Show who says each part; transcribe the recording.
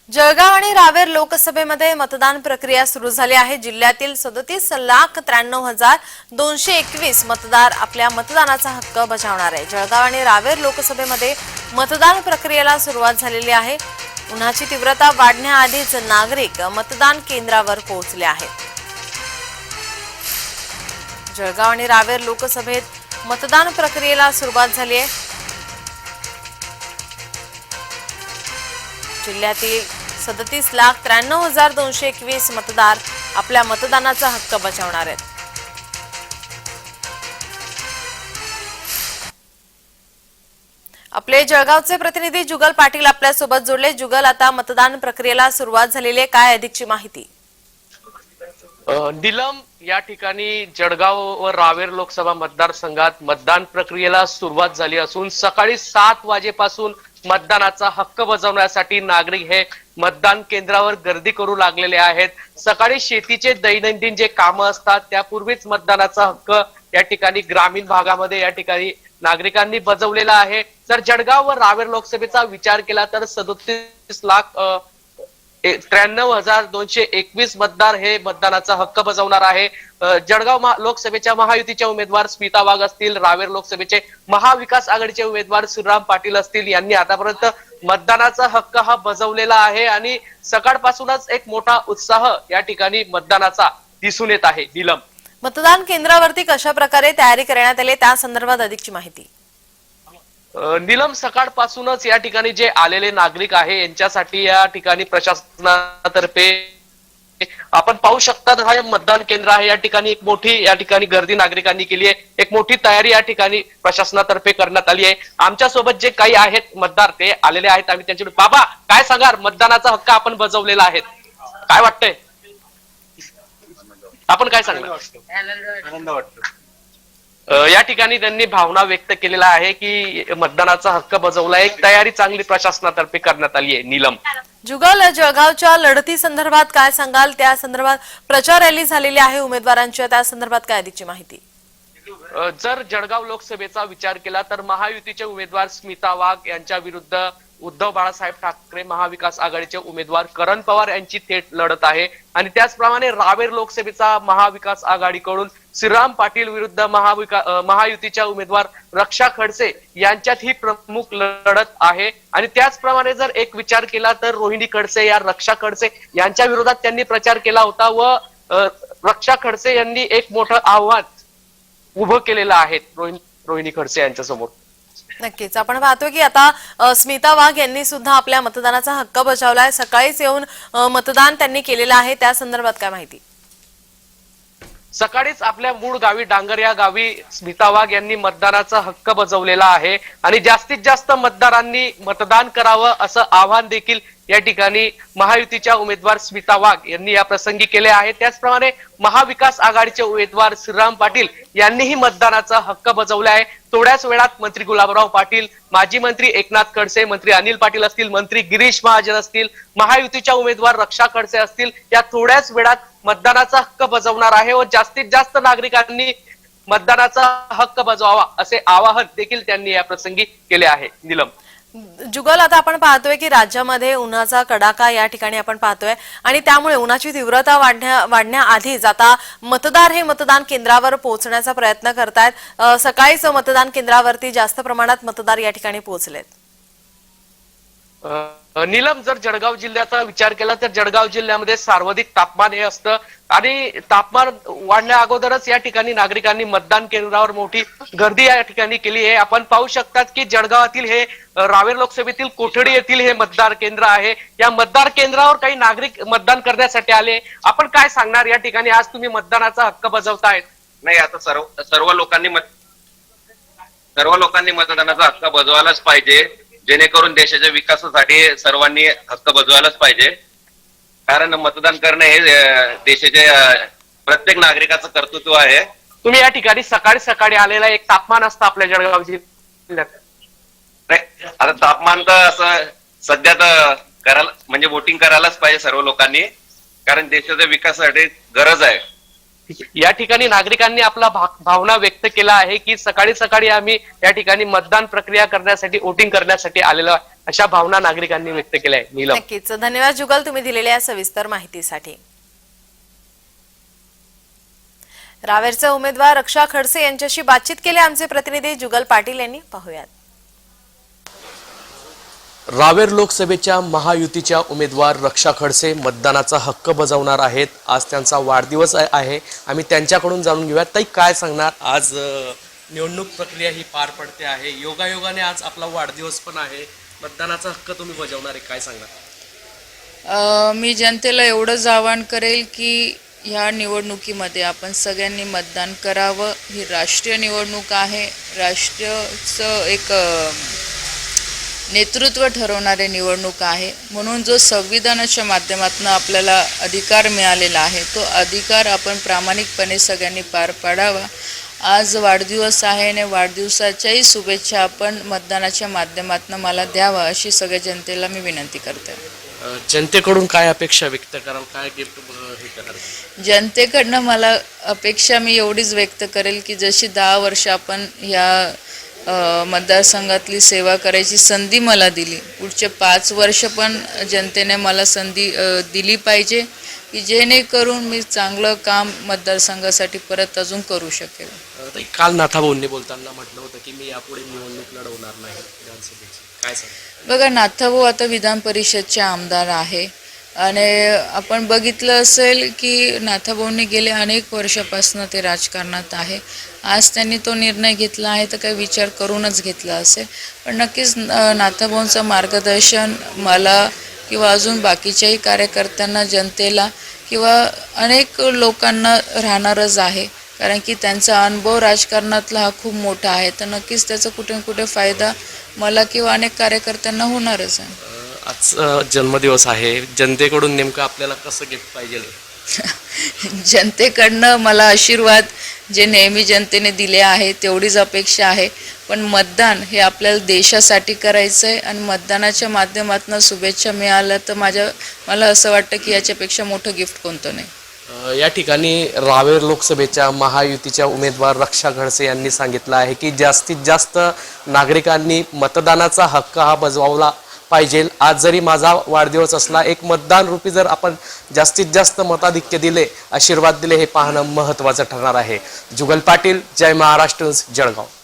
Speaker 1: जळगाव आणि रावेर लोकसभेमध्ये मतदान प्रक्रिया सुरू झाली आहे। जिल्ह्यातील 37,93,221 मतदार आपल्या मतदानाचा हक्क बजावणार आहे। जळगाव आणि रावेर लोकसभेमध्ये मतदान प्रक्रियेला सुरुवात झालेली आहे। उन्हाची तीव्रता वाढण्याआधीच नागरिक मतदान केंद्रावर पोहोचले आहेत। जळगाव आणि रावेर लोकसभेत मतदान प्रक्रियेला सुरुवात झाली आहे। जिल्ह्यातील 37,93,221 मतदार आपल्या मतदानाचा हक्क बजावणार आहेत। आपले जळगावचे प्रतिनिधी जुगल पाटील आपल्या सोबत जोडले। जुगल, आता मतदान प्रक्रियेला सुरुवात झालेली आहे, काय अधिकची माहिती?
Speaker 2: नीलम, या ठिकाणी जळगाव व रावेर लोकसभा मतदारसंघात मतदान प्रक्रियेला सुरुवात झाली असून सकाळी 7 वाजेपासून मतदानाचा हक्क बजावण्यासाठी नागरिक हे मतदान केंद्रावर गर्दी करू लागलेले आहेत। सकाळी शेतीचे दैनंदिन जे कामं असतात त्यापूर्वीच मतदानाचा हक्क या ठिकाणी ग्रामीण भागामध्ये या ठिकाणी नागरिकांनी बजावलेला आहे। जर जळगाव व रावेर लोकसभेचा विचार केला तर 37,93,221 मतदार हे मतदानाचा हक्क बजावणार आहे। जळगाव लोकसभेच्या महायुतीच्या उमेदवार स्मिता वाघ असतील, रावेर लोकसभेचे महाविकास आघाडीचे उमेदवार श्रीराम पाटील असतील, यांनी आतापर्यंत मतदानाचा हक्क हा बजावलेला आहे आणि सकाळपासूनच एक मोठा उत्साह या ठिकाणी मतदानाचा दिसून येत आहे। नीलम,
Speaker 1: मतदान केंद्रावरती कशा प्रकारे तयारी करण्यात आली त्या संदर्भात अधिकची माहिती?
Speaker 2: नीलम, सकाळपासूनच या ठिकाणी जे आलेले नागरिक आहे यांच्यासाठी या ठिकाणी प्रशासनातर्फे आपण पाहू शकता, हा मतदान केंद्र आहे। या ठिकाणी एक मोठी या ठिकाणी गर्दी नागरिकांनी केली आहे। एक मोठी तयारी या ठिकाणी प्रशासनातर्फे करण्यात आली आहे। आमच्या सोबत जे काही आहेत मतदार ते आलेले आहेत, आम्ही त्यांच्याकडे, बाबा काय सांगाल, मतदानाचा हक्क आपण बजावलेला आहे, काय वाटतंय, आपण काय सांगणार?
Speaker 3: आनंद वाटतो।
Speaker 2: या ठिकाणी त्यांनी भावना व्यक्त केलेला आहे की मतदानाचा हक्क बजावला, एक तयारी चांगली प्रशासनातर्फे करण्यात आली आहे। नीलम,
Speaker 1: जुगल, जळगावच्या लढती संदर्भात काय सांगाल? त्या संदर्भात प्रचार रॅली झालेली आहे उमेदवारांच्या, त्या संदर्भात काय अधिकची माहिती?
Speaker 2: जर जळगाव लोकसभेचा विचार केला तर महायुतीचे उमेदवार स्मिता वाघ यांच्या विरुद्ध उद्धव बाळासाहेब ठाकरे महाविकास आघाडीचे उमेदवार करण पवार यांची थेट लढत आहे आणि त्याचप्रमाणे रावेर लोकसभेचा महाविकास आघाडीकडून श्रीराम पाटील विरुद्ध महायुतीच्या उमेदवार रक्षा खडसे यांच्यात ही प्रमुख लढत आहे। आणि त्याचप्रमाणे जर एक विचार केला तर रोहिणी खडसे या रक्षा खडसे यांच्या विरोधात त्यांनी प्रचार केला होता व रक्षा खडसे यांनी एक मोठं आव्हान उभं केलेलं आहे रोहिणी खडसे यांच्या समोर।
Speaker 1: नक्कीच आपण पाहतोय की आता स्मिता वाघ यांनी सुद्धा आपल्या मतदानाचा हक्क बजावलाय। सकाळीच येऊन मतदान त्यांनी केलेलं आहे, त्या संदर्भात काय माहिती?
Speaker 2: सकाळीच आपल्या मूळ गावी डांगर या गावी स्मिता वाघ यांनी मतदानाचा हक्क बजावलेला आहे आणि जास्तीत जास्त मतदारांनी मतदान करावं असं आवाहन देखील या ठिकाणी महायुतीच्या उमेदवार स्मिता वाघ यांनी या प्रसंगी केले आहे। त्याचप्रमाणे महाविकास आघाडीचे उमेदवार श्रीराम पाटील यांनीही मतदानाचा हक्क बजावला आहे। थोड्याच वेळात मंत्री गुलाबराव पाटील, माजी मंत्री एकनाथ खडसे, मंत्री अनिल पाटील असतील, मंत्री गिरीश महाजन असतील, महायुतीच्या उमेदवार रक्षा खडसे असतील, या थोड्याच वेळात मतदानाचा हक्क बजावणार आहे व जास्तीत जास्त नागरिकांनी मतदानाचा हक्क बजावावा असे आवाहन देखील त्यांनी या प्रसंगी केले आहे। नीलम,
Speaker 1: जुगल, आता आपण पाहतोय की राज्यामध्ये उन्हाचा कडाका या ठिकाणी आपण पाहतोय आणि त्यामुळे उन्हाची तीव्रता वाढण्याआधीच आता मतदार हे मतदान केंद्रावर पोहोचण्याचा प्रयत्न करतायत। सकाळीच मतदान केंद्रावरती जास्त प्रमाणात मतदार या ठिकाणी पोहोचलेत।
Speaker 2: नीलम, जर जळगाव जिल्ह्याचा विचार केला तर जळगाव जिल्ह्यामध्ये सर्वाधिक तापमान हे असतं आणि तापमान वाढण्या अगोदरच या ठिकाणी नागरिकांनी मतदान केंद्रावर मोठी गर्दी या ठिकाणी केली आहे। आपण पाहू शकतात की जळगावातील हे रावेर लोकसभेतील कोठडी येथील हे मतदार केंद्र आहे। या मतदार केंद्रावर काही नागरिक मतदान करण्यासाठी आले, आपण काय सांगणार? या ठिकाणी आज तुम्ही मतदानाचा हक्क बजावतायत?
Speaker 3: नाही, आता सर्व लोकांनी मतदानाचा हक्क बजवायलाच पाहिजे, जेणेकरून देशाच्या विकासासाठी सर्वांनी हक्क बजवायलाच पाहिजे। कारण मतदान करणे हे देशाच्या प्रत्येक नागरिकाचं कर्तृत्व आहे।
Speaker 2: तुम्ही या ठिकाणी सकाळी सकाळी आलेला, एक तापमान असतं आपल्या जळगाव जिल्ह्यात,
Speaker 3: आता तापमान तर असं सध्या तर वोटिंग करायलाच पाहिजे सर्व लोकांनी, कारण देशाच्या विकासासाठी गरज आहे
Speaker 2: या ठिकाणी नागरिकांनी आपला भावना व्यक्त केला आहे की सकाळी सकाळी आम्ही या ठिकाणी मतदान प्रक्रिया करण्यासाठी, वोटिंग करण्यासाठी आलेलो आहे, अशा भावना नागरिकांनी व्यक्त केल्या आहे. नीलम.
Speaker 1: नक्कीच धन्यवाद जुगल, तुम्ही दिलेल्या या सविस्तर माहितीसाठी. रावेरचे उमेदवार रक्षा खडसे यांच्याशी बातचीत केली आमचे प्रतिनिधी जुगल पाटील यांनी. पाहूयात.
Speaker 4: रावेर लोकसभेच्या महायुतीच्या उमेदवार रक्षा खडसे मतदानाचा हक्क बजावणार आहेत. आज त्यांचा वाढदिवस आहे. आम्ही त्यांच्याकडून जाणून घेऊयात, ताई काय सांगणार. आज निवडणूक प्रक्रिया ही पार पडते आहे, योगायोगाने आज आपला वाढदिवस पण आहे, मतदानाचा हक्क तुम्ही बजावणार आहे, काय सांगणार.
Speaker 5: मी जनतेला एवढंच आवाहन करेल की ह्या निवडणुकीमध्ये आपण सगळ्यांनी मतदान करावं. ही राष्ट्रीय निवडणूक आहे, राष्ट्राचं एक नेतृत्व ठरवणारी निवडणूक आहे. म्हणून जो संविधानाच्या माध्यमातून आपल्याला अधिकार मिळालेला आहे तो अधिकार आपण प्रामाणिकपणे सगळ्यांनी पार पाडावा. आज वाढदिवस आहे आणि वाढदिवसाच्याही शुभेच्छा आपण मतदानाच्या माध्यमातून मला द्यावा अशी सगळ्या जनतेला मी विनंती करते.
Speaker 4: जनतेकडून काय अपेक्षा व्यक्त कराल, काय गिफ्ट हे कराल.
Speaker 5: जनतेकडनं मला अपेक्षा मी एवढीच व्यक्त करेल की जशी 10 वर्ष आपण ह्या मतदारसंघातली सेवा करायची संधी मला दिली, पुढचे 5 वर्ष पण जनतेने मला संधी दिली पाहिजे की जेणेकरून मी चांगलं काम मतदारसंघासाठी परत अजून करू शकेल.
Speaker 4: काल नाथाभाऊंनी बोलताना म्हटलं होतं की मी यापुढे निवडणूक लढवणार नाही विधानसभेची, काय सांग.
Speaker 5: बघा, नाथाभाऊ आता विधान परिषदचे आमदार आहे आणि आपण बघितलं असेल की नाथाभाऊंनी गेले अनेक वर्षापासून ते राजकारणात आहे. आज त्यांनी तो निर्णय घेतला आहे तर काही विचार करूनच घेतला असेल, पण नक्कीच नाथाभाऊंचं मार्गदर्शन मला किंवा अजून बाकीच्याही कार्यकर्त्यांना, जनतेला किंवा अनेक लोकांना राहणारच आहे, कारण की त्यांचा अनुभव राजकारणातला हा खूप मोठा आहे. तर नक्कीच त्याचा कुठे ना कुठे फायदा मला किंवा अनेक कार्यकर्त्यांना होणारच आहे.
Speaker 4: आज जन्मदिवस आहे, जनतेकडून नेमकं आपल्याला कसं गिफ्ट पाहिजे.
Speaker 5: जनतेकडनं मला आशीर्वाद जे नेहमी जनतेने दिले आहे तेवढीच अपेक्षा आहे, पण मतदान हे आपल्याला देशासाठी करायचं आहे आणि मतदानाच्या माध्यमातून शुभेच्छा मिळाल्या तर मला असं वाटतं की याच्यापेक्षा मोठं गिफ्ट कोणतं नाही.
Speaker 4: या ठिकाणी रावेर लोकसभेच्या महायुतीच्या उमेदवार रक्षा खडसे यांनी सांगितलं आहे की जास्तीत जास्त नागरिकांनी मतदानाचा हक्क हा बजावला पाहिजे. आज जरी माझा वाढदिवस असला, एक मतदान रूपी जर आपण जास्तीत जास्त मताधिक्य दिले, आशीर्वाद दिले, हे पाहणं महत्त्वाचं ठरणार आहे. जुगल पाटील, जय महाराष्ट्र, जळगाव.